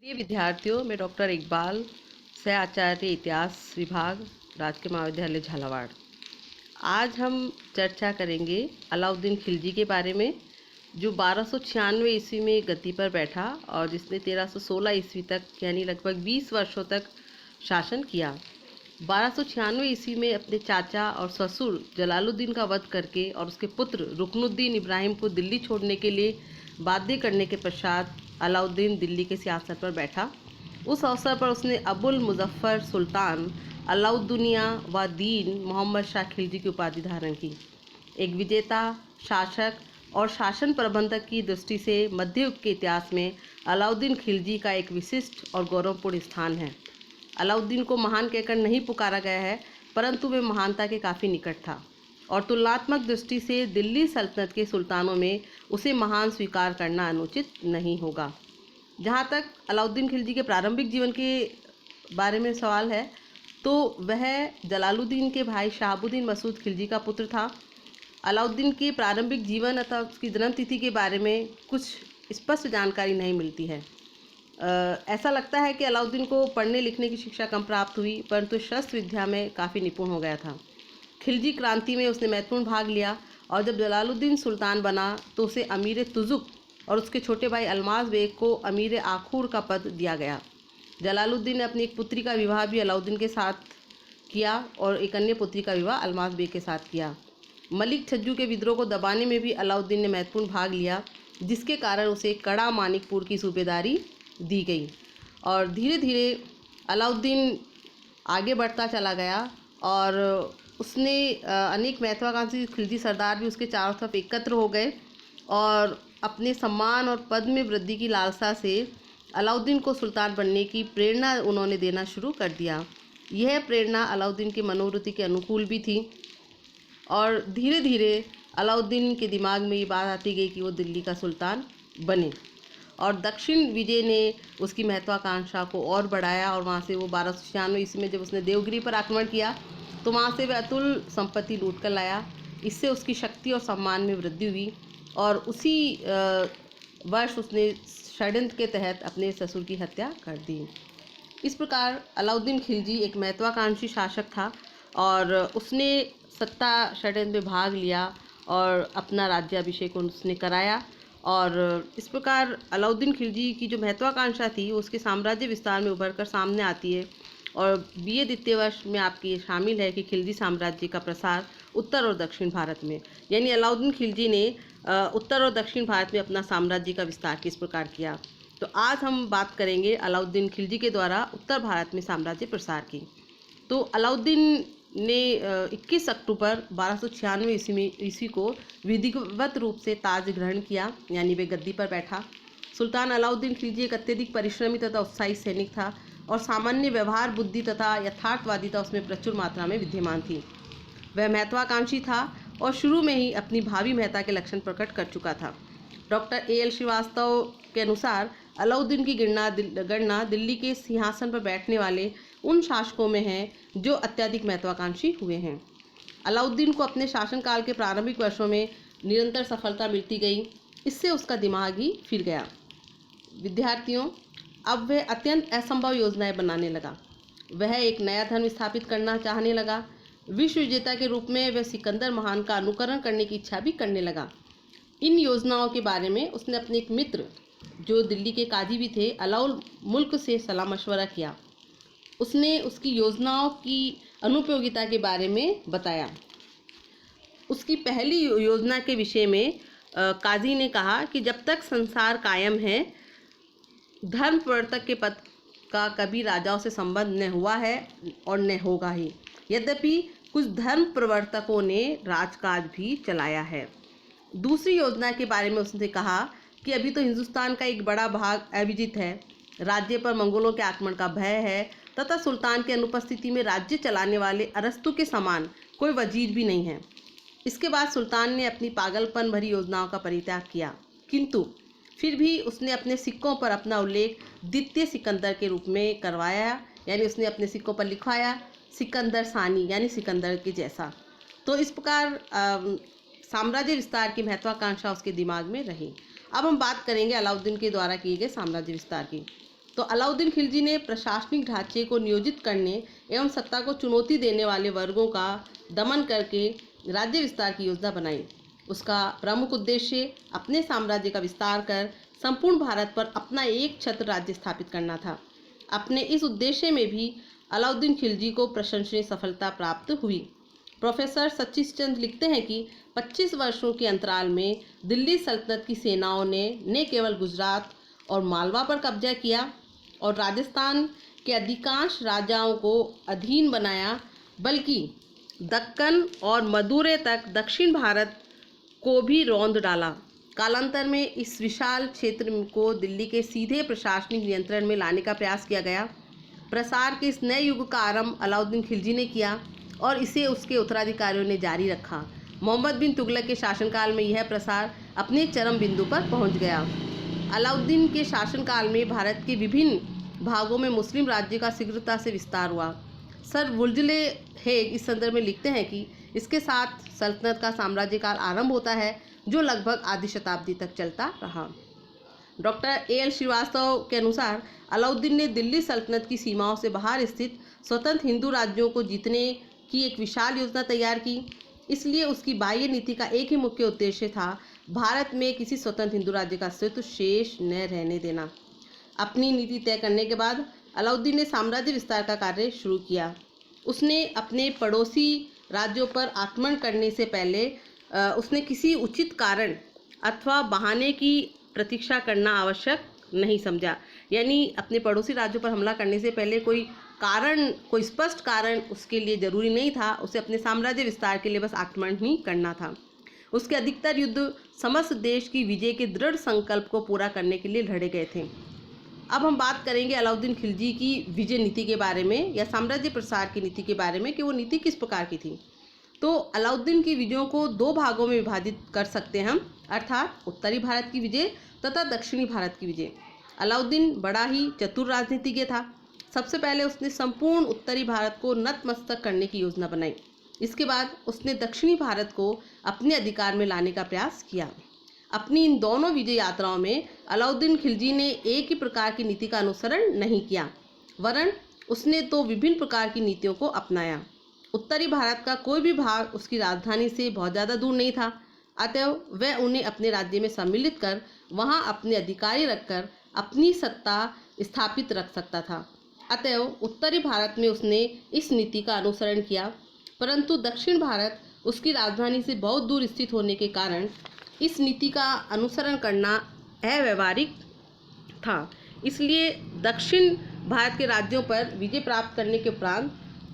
प्रिय विद्यार्थियों, मैं डॉक्टर इकबाल, सह आचार्य इतिहास विभाग, राजकीय महाविद्यालय झालावाड़। आज हम चर्चा करेंगे अलाउद्दीन खिलजी के बारे में, जो 1296 ईस्वी में गद्दी पर बैठा और जिसने 1316 ईस्वी तक यानी लगभग 20 वर्षों तक शासन किया। 1296 ईस्वी में अपने चाचा और ससुर जलालुद्दीन का वध करके और उसके पुत्र रुकनुद्दीन इब्राहिम को दिल्ली छोड़ने के लिए बाध्य करने के पश्चात अलाउद्दीन दिल्ली के सियासत पर बैठा। उस अवसर पर उसने अबुल मुजफ्फर सुल्तान अलाउद्दीनिया व दीन मोहम्मद शाह खिलजी की उपाधि धारण की। एक विजेता, शासक और शासन प्रबंधक की दृष्टि से मध्य युग के इतिहास में अलाउद्दीन खिलजी का एक विशिष्ट और गौरवपूर्ण स्थान है। अलाउद्दीन को महान कहकर नहीं पुकारा गया है, परंतु वे महानता के काफ़ी निकट था और तुलनात्मक दृष्टि से दिल्ली सल्तनत के सुल्तानों में उसे महान स्वीकार करना अनुचित नहीं होगा। जहाँ तक अलाउद्दीन खिलजी के प्रारंभिक जीवन के बारे में सवाल है, तो वह जलालुद्दीन के भाई शहाबुद्दीन मसूद खिलजी का पुत्र था। अलाउद्दीन के प्रारंभिक जीवन अथवा उसकी जन्म तिथि के बारे में कुछ स्पष्ट जानकारी नहीं मिलती है। ऐसा लगता है कि अलाउद्दीन को पढ़ने लिखने की शिक्षा कम प्राप्त हुई, परंतु शस्त्र विद्या में काफ़ी निपुण हो गया था। खिलजी क्रांति में उसने महत्वपूर्ण भाग लिया और जब जलालुद्दीन सुल्तान बना तो उसे अमीर तुजुक और उसके छोटे भाई अल्माज बेग को अमीर आखूर का पद दिया गया। जलालुद्दीन ने अपनी एक पुत्री का विवाह भी अलाउद्दीन के साथ किया और एक अन्य पुत्री का विवाह अल्माज बेग के साथ किया। मलिक छज्जू के विद्रोह को दबाने में भी अलाउद्दीन ने महत्वपूर्ण भाग लिया, जिसके कारण उसे कड़ा मानिकपुर की सूबेदारी दी गई और धीरे धीरे अलाउद्दीन आगे बढ़ता चला गया और उसने अनेक महत्वाकांक्षी खिलजी सरदार भी उसके चारों तरफ एकत्र हो गए और अपने सम्मान और पद में वृद्धि की लालसा से अलाउद्दीन को सुल्तान बनने की प्रेरणा उन्होंने देना शुरू कर दिया। यह प्रेरणा अलाउद्दीन की मनोवृत्ति के अनुकूल भी थी और धीरे धीरे अलाउद्दीन के दिमाग में ये बात आती गई कि वो दिल्ली का सुल्तान बने और दक्षिण विजय ने उसकी महत्वाकांक्षा को और बढ़ाया और वहाँ से वो 1296 ईस्वी में जब उसने देवगिरी पर आक्रमण किया तो वहाँ से वह अतुल संपत्ति लूट कर लाया। इससे उसकी शक्ति और सम्मान में वृद्धि हुई और उसी वर्ष उसने षड्यंत्र के तहत अपने ससुर की हत्या कर दी। इस प्रकार अलाउद्दीन खिलजी एक महत्वाकांक्षी शासक था और उसने सत्ता षड्यंत्र में भाग लिया और अपना राज्याभिषेक उसने कराया और इस प्रकार अलाउद्दीन खिलजी की जो महत्वाकांक्षा थी उसके साम्राज्य विस्तार में उभर कर सामने आती है और बीए द्वितीय वर्ष में आपकी ये शामिल है कि खिलजी साम्राज्य का प्रसार उत्तर और दक्षिण भारत में, यानी अलाउद्दीन खिलजी ने उत्तर और दक्षिण भारत में अपना साम्राज्य का विस्तार किस प्रकार किया। तो आज हम बात करेंगे अलाउद्दीन खिलजी के द्वारा उत्तर भारत में साम्राज्य प्रसार की। तो अलाउद्दीन ने 21 अक्टूबर 1296 ईस्वी को विधिवत रूप से ताज ग्रहण किया, यानी वे गद्दी पर बैठा। सुल्तान अलाउद्दीन खिलजी एक अत्यधिक परिश्रमी तथा उत्साही सैनिक था और सामान्य व्यवहार बुद्धि तथा यथार्थवादिता उसमें प्रचुर मात्रा में विद्यमान थी। वह महत्वाकांक्षी था और शुरू में ही अपनी भावी महत्ता के लक्षण प्रकट कर चुका था। डॉक्टर ए एल श्रीवास्तव के अनुसार अलाउद्दीन की गणना दिल्ली के सिंहासन पर बैठने वाले उन शासकों में है जो अत्यधिक महत्वाकांक्षी हुए हैं। अलाउद्दीन को अपने शासनकाल के प्रारंभिक वर्षों में निरंतर सफलता मिलती गई, इससे उसका दिमाग ही फिर गया। विद्यार्थियों, अब वह अत्यंत असंभव योजनाएं बनाने लगा। वह एक नया धर्म स्थापित करना चाहने लगा। विश्व विजेता के रूप में वह सिकंदर महान का अनुकरण करने की इच्छा भी करने लगा। इन योजनाओं के बारे में उसने अपने एक मित्र जो दिल्ली के काजी भी थे अलाउल मुल्क से सलाह मशवरा किया। उसने उसकी योजनाओं की अनुपयोगिता के बारे में बताया। उसकी पहली योजना के विषय में काजी ने कहा कि जब तक संसार कायम है धर्म प्रवर्तक के पद का कभी राजाओं से संबंध न हुआ है और न होगा ही। यद्यपि कुछ धर्म प्रवर्तकों ने राजकाज भी चलाया है। दूसरी योजना के बारे में उसने कहा कि अभी तो हिंदुस्तान का एक बड़ा भाग अविजित है, राज्य पर मंगोलों के आक्रमण का भय है तथा सुल्तान की अनुपस्थिति में राज्य चलाने वाले अरस्तु के समान कोई वजीर भी नहीं है। इसके बाद सुल्तान ने अपनी पागलपन भरी योजनाओं का परित्याग किया, किंतु फिर भी उसने अपने सिक्कों पर अपना उल्लेख द्वितीय सिकंदर के रूप में करवाया, यानी उसने अपने सिक्कों पर लिखवाया सिकंदर सानी, यानी सिकंदर के जैसा। तो इस प्रकार साम्राज्य विस्तार की महत्वाकांक्षा उसके दिमाग में रही। अब हम बात करेंगे अलाउद्दीन के द्वारा किए गए साम्राज्य विस्तार की। तो अलाउद्दीन खिलजी ने प्रशासनिक ढांचे को नियोजित करने एवं सत्ता को चुनौती देने वाले वर्गों का दमन करके राज्य विस्तार की योजना बनाई। उसका प्रमुख उद्देश्य अपने साम्राज्य का विस्तार कर संपूर्ण भारत पर अपना एक छत्र राज्य स्थापित करना था। अपने इस उद्देश्य में भी अलाउद्दीन खिलजी को प्रशंसनीय सफलता प्राप्त हुई। प्रोफेसर सचिश चंद लिखते हैं कि 25 वर्षों के अंतराल में दिल्ली सल्तनत की सेनाओं ने न केवल गुजरात और मालवा पर कब्जा किया और राजस्थान के अधिकांश राजाओं को अधीन बनाया, बल्कि दक्कन और मदुरै तक दक्षिण भारत को भी रौंद डाला। कालांतर में इस विशाल क्षेत्र को दिल्ली के सीधे प्रशासनिक नियंत्रण में लाने का प्रयास किया गया। प्रसार के इस नए युग का आरंभ अलाउद्दीन खिलजी ने किया और इसे उसके उत्तराधिकारियों ने जारी रखा। मोहम्मद बिन तुगलक के शासनकाल में यह प्रसार अपने चरम बिंदु पर पहुंच गया। अलाउद्दीन के शासनकाल में भारत के विभिन्न भागों में मुस्लिम राज्य का शीघ्रता से विस्तार हुआ। सर वुल्जले हेग इस संदर्भ में लिखते हैं कि इसके साथ सल्तनत का साम्राज्य काल आरंभ होता है, जो लगभग आधी शताब्दी तक चलता रहा। डॉक्टर ए एल श्रीवास्तव के अनुसार अलाउद्दीन ने दिल्ली सल्तनत की सीमाओं से बाहर स्थित स्वतंत्र हिंदू राज्यों को जीतने की एक विशाल योजना तैयार की। इसलिए उसकी बाह्य नीति का एक ही मुख्य उद्देश्य था, भारत में किसी स्वतंत्र हिंदू राज्य का अस्तित्व शेष न रहने देना। अपनी नीति तय करने के बाद अलाउद्दीन ने साम्राज्य विस्तार का कार्य शुरू किया। उसने अपने पड़ोसी राज्यों पर आक्रमण करने से पहले उसने किसी उचित कारण अथवा बहाने की प्रतीक्षा करना आवश्यक नहीं समझा। यानी अपने पड़ोसी राज्यों पर हमला करने से पहले कोई स्पष्ट कारण उसके लिए जरूरी नहीं था। उसे अपने साम्राज्य विस्तार के लिए बस आक्रमण ही करना था। उसके अधिकतर युद्ध समस्त देश की विजय के दृढ़ संकल्प को पूरा करने के लिए लड़े गए थे। अब हम बात करेंगे अलाउद्दीन खिलजी की विजय नीति के बारे में या साम्राज्य प्रसार की नीति के बारे में कि वो नीति किस प्रकार की थी। तो अलाउद्दीन की विजयों को दो भागों में विभाजित कर सकते हैं हम, अर्थात उत्तरी भारत की विजय तथा दक्षिणी भारत की विजय। अलाउद्दीन बड़ा ही चतुर राजनीतिज्ञ था। सबसे पहले उसने संपूर्ण उत्तरी भारत को नतमस्तक करने की योजना बनाई। इसके बाद उसने दक्षिणी भारत को अपने अधिकार में लाने का प्रयास किया। अपनी इन दोनों विजय यात्राओं में अलाउद्दीन खिलजी ने एक ही प्रकार की नीति का अनुसरण नहीं किया, वरन उसने तो विभिन्न प्रकार की नीतियों को अपनाया। उत्तरी भारत का कोई भी भाग उसकी राजधानी से बहुत ज़्यादा दूर नहीं था, अतएव वह उन्हें अपने राज्य में सम्मिलित कर वहां अपने अधिकारी रखकर अपनी सत्ता स्थापित रख सकता था। अतएव उत्तरी भारत में उसने इस नीति का अनुसरण किया, परंतु दक्षिण भारत उसकी राजधानी से बहुत दूर स्थित होने के कारण इस नीति का अनुसरण करना अव्यावहारिक था। इसलिए दक्षिण भारत के राज्यों पर विजय प्राप्त करने के उपरांत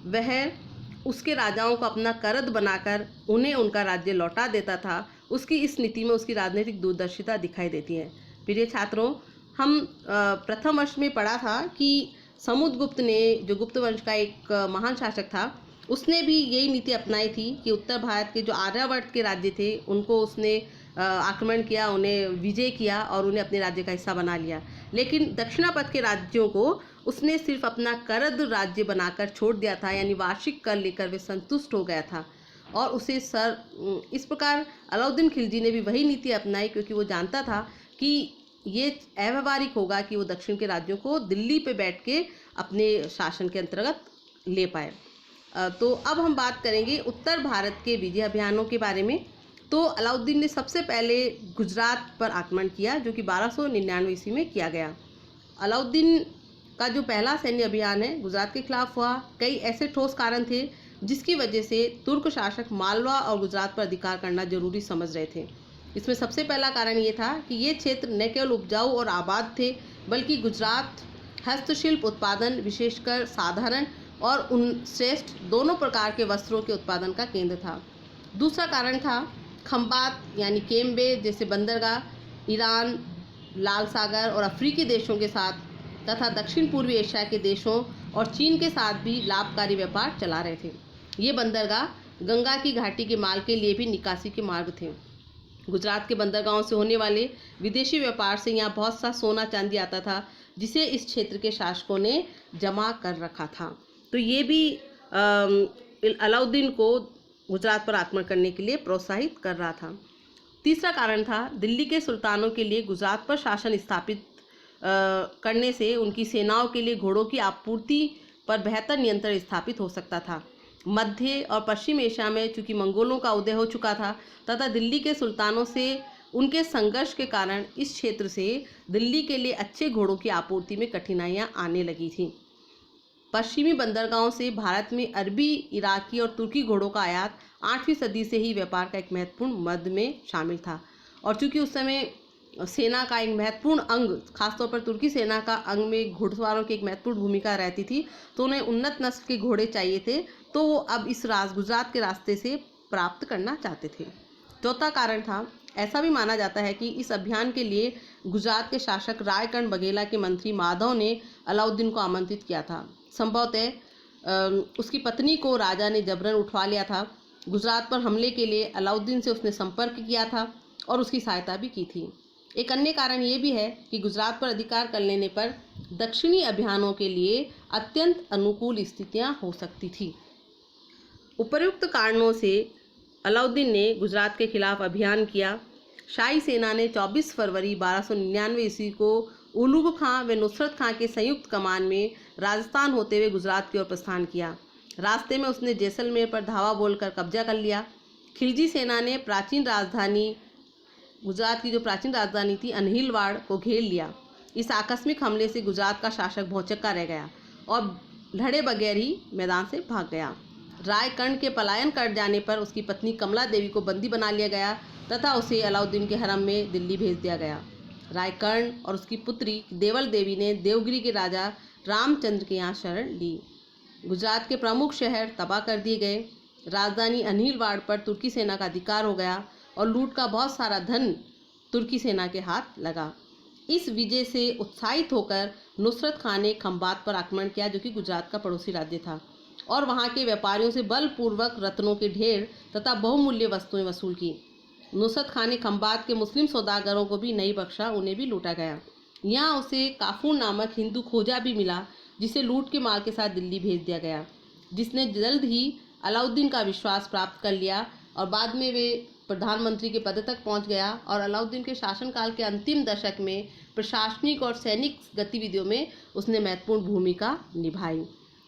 वह उसके राजाओं को अपना करद बनाकर उन्हें उनका राज्य लौटा देता था। उसकी इस नीति में उसकी राजनीतिक दूरदर्शिता दिखाई देती है। प्रिय छात्रों, हम प्रथम वर्ष में पढ़ा था कि समुद्रगुप्त ने, जो गुप्त वंश का एक महान शासक था, उसने भी यही नीति अपनाई थी कि उत्तर भारत के जो आर्यावर्त के राज्य थे उनको उसने आक्रमण किया, उन्हें विजय किया और उन्हें अपने राज्य का हिस्सा बना लिया। लेकिन दक्षिणापथ के राज्यों को उसने सिर्फ अपना करद राज्य बनाकर छोड़ दिया था, यानी वार्षिक कर लेकर वे संतुष्ट हो गया था और उसे इस प्रकार अलाउद्दीन खिलजी ने भी वही नीति अपनाई, क्योंकि वो जानता था कि ये अव्यावहारिक होगा कि वो दक्षिण के राज्यों को दिल्ली पे बैठ के अपने शासन के अंतर्गत ले पाए। तो अब हम बात करेंगे उत्तर भारत के विजय अभियानों के बारे में। तो अलाउद्दीन ने सबसे पहले गुजरात पर आक्रमण किया, जो कि 1299 ईस्वी में किया गया। अलाउद्दीन का जो पहला सैन्य अभियान है गुजरात के खिलाफ हुआ। कई ऐसे ठोस कारण थे जिसकी वजह से तुर्क शासक मालवा और गुजरात पर अधिकार करना जरूरी समझ रहे थे। इसमें सबसे पहला कारण ये था कि ये क्षेत्र न केवल उपजाऊ और आबाद थे, बल्कि गुजरात हस्तशिल्प उत्पादन, विशेषकर साधारण और श्रेष्ठ दोनों प्रकार के वस्त्रों के उत्पादन का केंद्र था। दूसरा कारण था खंबात यानी केम्बे जैसे बंदरगाह ईरान, लाल सागर और अफ्रीकी देशों के साथ तथा दक्षिण पूर्वी एशिया के देशों और चीन के साथ भी लाभकारी व्यापार चला रहे थे। ये बंदरगाह गंगा की घाटी के माल के लिए भी निकासी के मार्ग थे। गुजरात के बंदरगाहों से होने वाले विदेशी व्यापार से यहाँ बहुत सा सोना चांदी आता था, जिसे इस क्षेत्र के शासकों ने जमा कर रखा था। तो ये भी अलाउद्दीन को गुजरात पर आक्रमण करने के लिए प्रोत्साहित कर रहा था। तीसरा कारण था दिल्ली के सुल्तानों के लिए गुजरात पर शासन स्थापित करने से उनकी सेनाओं के लिए घोड़ों की आपूर्ति पर बेहतर नियंत्रण स्थापित हो सकता था। मध्य और पश्चिम एशिया में चूंकि मंगोलों का उदय हो चुका था तथा दिल्ली के सुल्तानों से उनके संघर्ष के कारण इस क्षेत्र से दिल्ली के लिए अच्छे घोड़ों की आपूर्ति में कठिनाइयां आने लगी थीं। पश्चिमी बंदरगाहों से भारत में अरबी, इराकी और तुर्की घोड़ों का आयात 8वीं सदी से ही व्यापार का एक महत्वपूर्ण मद में शामिल था। और चूंकि उस समय सेना का एक महत्वपूर्ण अंग, खासतौर पर तुर्की सेना का अंग में घुड़सवारों की एक महत्वपूर्ण भूमिका रहती थी, तो उन्हें उन्नत नस्ल के घोड़े चाहिए थे, तो वो अब इस गुजरात के रास्ते से प्राप्त करना चाहते थे। चौथा कारण था, ऐसा भी माना जाता है कि इस अभियान के लिए गुजरात के शासक रायकर्ण बघेला के मंत्री माधव ने अलाउद्दीन को आमंत्रित किया था। संभवतः उसकी पत्नी को राजा ने जबरन उठवा लिया था। गुजरात पर हमले के लिए अलाउद्दीन से उसने संपर्क किया था और उसकी सहायता भी की थी। एक अन्य कारण ये भी है कि गुजरात पर अधिकार कर लेने पर दक्षिणी अभियानों के लिए अत्यंत अनुकूल स्थितियां हो सकती थी। उपर्युक्त कारणों से अलाउद्दीन ने गुजरात के खिलाफ अभियान किया। शाही सेना ने 24 फरवरी 1299 ईस्वी को उलूग खां व नुसरत खां के संयुक्त कमान में राजस्थान होते हुए गुजरात की ओर प्रस्थान किया। रास्ते में उसने जैसलमेर पर धावा बोलकर कब्जा कर लिया। खिलजी सेना ने गुजरात की जो प्राचीन राजधानी थी अनहिलवाड़ को घेर लिया। इस आकस्मिक हमले से गुजरात का शासक भौचक्का रह गया और लड़े बगैर ही मैदान से भाग गया। रायकर्ण के पलायन कर जाने पर उसकी पत्नी कमला देवी को बंदी बना लिया गया तथा उसे अलाउद्दीन के हरम में दिल्ली भेज दिया गया। रायकर्ण और उसकी पुत्री देवल देवी ने देवगिरी के राजा रामचंद्र के यहाँ शरण ली। गुजरात के प्रमुख शहर तबाह कर दिए गए। राजधानी अनहिलवाड़ पर तुर्की सेना का अधिकार हो गया और लूट का बहुत सारा धन तुर्की सेना के हाथ लगा। इस विजय से उत्साहित होकर नुसरत खान ने खंबात पर आक्रमण किया, जो कि गुजरात का पड़ोसी राज्य था, और वहां के व्यापारियों से बलपूर्वक रत्नों के ढेर तथा बहुमूल्य वस्तुएं वसूल की। नुसरत खान ने खंबात के मुस्लिम सौदागरों को भी नहीं बख्शा, उन्हें भी लूटा गया। यहाँ उसे काफूर नामक हिंदू खोजा भी मिला, जिसे लूट के माल के साथ दिल्ली भेज दिया गया, जिसने जल्द ही अलाउद्दीन का विश्वास प्राप्त कर लिया और बाद में वे प्रधानमंत्री के पद तक पहुंच गया और अलाउद्दीन के शासनकाल के अंतिम दशक में प्रशासनिक और सैनिक गतिविधियों में उसने महत्वपूर्ण भूमिका निभाई।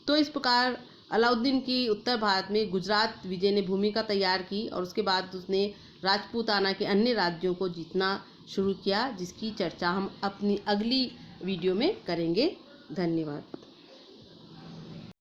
तो इस प्रकार अलाउद्दीन की उत्तर भारत में गुजरात विजय ने भूमिका तैयार की और उसके बाद उसने राजपूताना के अन्य राज्यों को जीतना शुरू किया, जिसकी चर्चा हम अपनी अगली वीडियो में करेंगे। धन्यवाद।